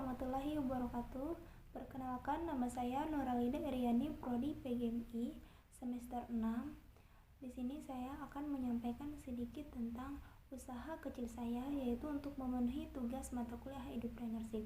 warahmatullahi wabarakatuh. Perkenalkan, nama saya Nuralida Iriani, Prodi PGMI semester 6. Di sini saya akan menyampaikan sedikit tentang usaha kecil saya, yaitu untuk memenuhi tugas mata kuliah Entrepreneurship.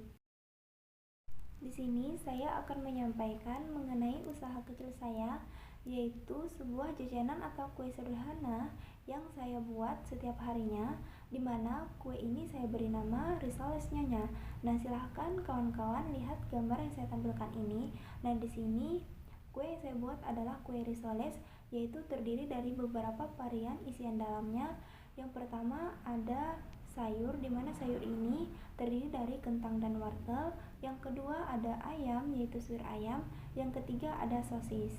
Di sini saya akan menyampaikan mengenai usaha kecil saya, yaitu sebuah jajanan atau kue sederhana yang saya buat setiap harinya, di mana kue ini saya beri nama Risoles Nyonya. Nah, silahkan kawan-kawan lihat gambar yang saya tampilkan ini. Nah, di sini kue yang saya buat adalah kue risoles, yaitu terdiri dari beberapa varian isian dalamnya. Yang pertama ada sayur, di mana sayur ini terdiri dari kentang dan wortel. Yang kedua ada ayam, yaitu suwir ayam. Yang ketiga ada sosis.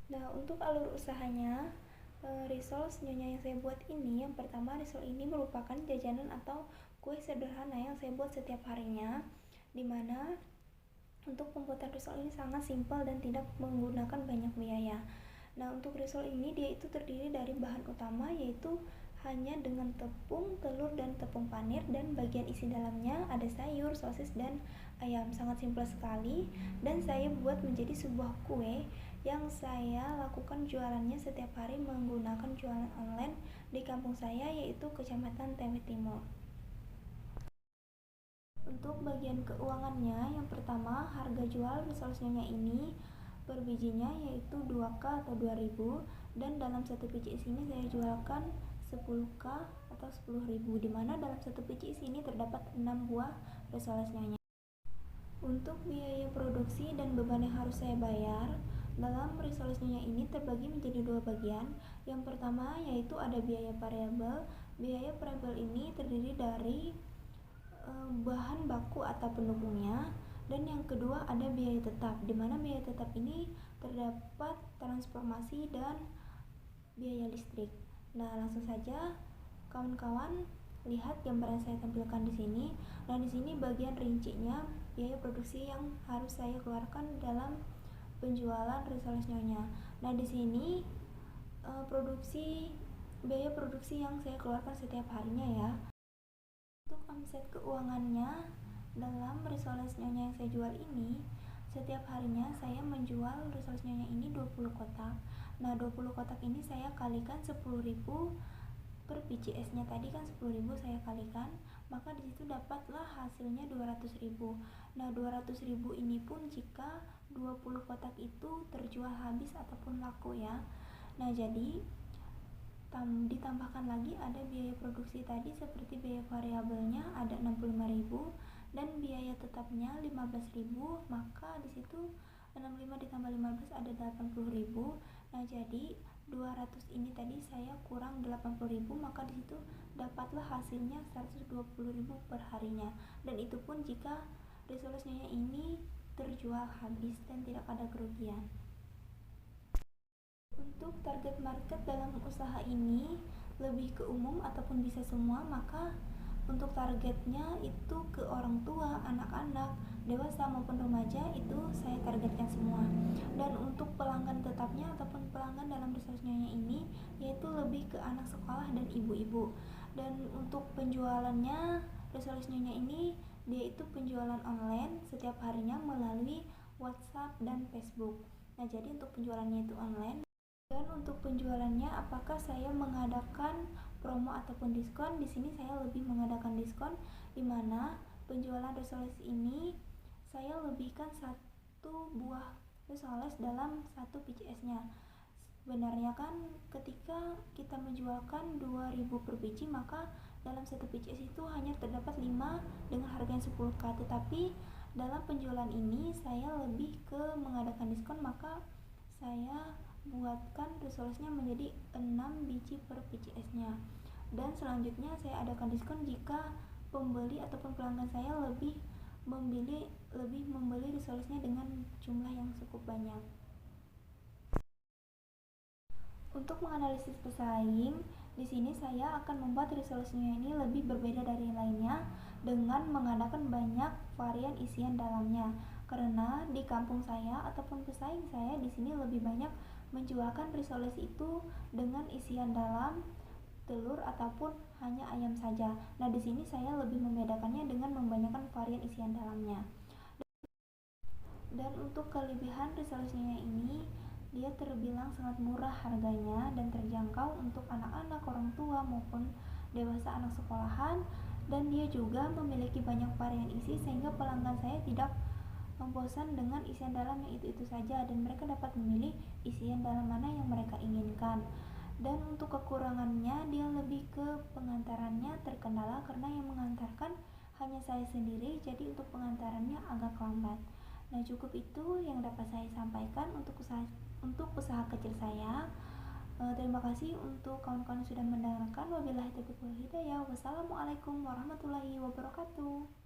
Nah, untuk alur usahanya, risol Nyonya yang saya buat ini, yang pertama risol ini merupakan jajanan atau kue sederhana yang saya buat setiap harinya, dimana untuk pembuatan risol ini sangat simpel dan tidak menggunakan banyak biaya. Nah, untuk risol ini dia itu terdiri dari bahan utama, yaitu hanya dengan tepung, telur, dan tepung panir, dan bagian isi dalamnya ada sayur, sosis, dan ayam. Sangat simpel sekali, dan saya buat menjadi sebuah kue yang saya lakukan jualannya setiap hari menggunakan jualan online di kampung saya, yaitu Kecamatan Tembet Timur. Untuk bagian keuangannya, yang pertama harga jual risol Nyonya ini per bijinya yaitu 2K atau 2000, dan dalam satu biji ini saya jualkan 10K atau 10.000, dimana dalam satu biji ini terdapat 6 buah risol Nyonya. Untuk biaya produksi dan beban yang harus saya bayar dalam risol Nyonya ini terbagi menjadi dua bagian. Yang pertama yaitu ada biaya variabel. Biaya variabel ini terdiri dari bahan baku atau pendukungnya, dan yang kedua ada biaya tetap, di mana biaya tetap ini terdapat transformasi dan biaya listrik. Nah, langsung saja kawan-kawan lihat gambar yang saya tampilkan di sini. Nah, di sini bagian rincinya biaya produksi yang harus saya keluarkan dalam penjualan risoles Nyonya. Nah, di sini biaya produksi yang saya keluarkan setiap harinya ya. Untuk omset keuangannya dalam risoles Nyonya yang saya jual ini, setiap harinya saya menjual risoles Nyonya ini 20 kotak. Nah, 20 kotak ini saya kalikan 10.000 per biji esnya, tadi kan 10.000 saya kalikan, maka disitu dapatlah hasilnya 200.000. Nah, 200.000 ini pun jika 20 kotak itu terjual habis ataupun laku ya. Nah, jadi ditambahkan lagi ada biaya produksi tadi, seperti biaya variabelnya ada 65.000 dan biaya tetapnya 15.000, maka disitu 65 ditambah 15 ada 80.000. Nah, jadi 200 ini tadi saya kurang 80.000, maka disitu dapatlah hasilnya 120.000 per harinya, dan itu pun jika risoles Nyonya ini terjual habis dan tidak ada kerugian. Untuk target market dalam usaha ini lebih ke umum ataupun bisa semua, maka untuk targetnya itu ke orang tua, anak-anak, dewasa maupun remaja, itu saya targetkan semua. Dan untuk pelanggan tetapnya ataupun pelanggan dalam risoles Nyonya ini yaitu lebih ke anak sekolah dan ibu-ibu. Dan untuk penjualannya risoles Nyonya ini dia itu penjualan online setiap harinya melalui WhatsApp dan Facebook. Nah, jadi untuk penjualannya itu online. Dan untuk penjualannya, apakah saya mengadakan promo ataupun diskon? Di sini saya lebih mengadakan diskon, di mana penjualan risoles ini saya lebihkan satu buah risoles dalam satu biji esnya. Sebenarnya kan ketika kita menjualkan 2.000 per biji, maka dalam satu biji es itu hanya terdapat 5 dengan harga yang 10K, tetapi dalam penjualan ini saya lebih ke mengadakan diskon, maka saya buatkan risolesnya menjadi 6 biji per biji esnya. Dan selanjutnya saya adakan diskon jika pembeli ataupun pelanggan saya lebih membeli risolesnya dengan jumlah yang cukup banyak. Untuk menganalisis pesaing, di sini saya akan membuat risolesnya ini lebih berbeda dari yang lainnya dengan mengadakan banyak varian isian dalamnya. Karena di kampung saya ataupun pesaing saya di sini lebih banyak menjualkan risoles itu dengan isian dalam telur ataupun hanya ayam saja. Nah, di sini saya lebih membedakannya dengan membanyakan varian isian dalamnya. Dan untuk kelebihan resolusinya ini, dia terbilang sangat murah harganya dan terjangkau untuk anak-anak, orang tua maupun dewasa anak sekolahan, dan dia juga memiliki banyak varian isi sehingga pelanggan saya tidak bosan dengan isian dalam yang itu-itu saja, dan mereka dapat memilih isian dalam mana yang mereka inginkan. Dan untuk kekurangannya, dia lebih ke pengantarannya terkendala karena yang mengantarkan hanya saya sendiri, jadi untuk pengantarannya agak lambat. Nah, cukup itu yang dapat saya sampaikan untuk usaha kecil saya. Terima kasih untuk kawan-kawan yang sudah mendengarkan. Wabillahi taufiq wal hidayah. Wassalamualaikum warahmatullahi wabarakatuh.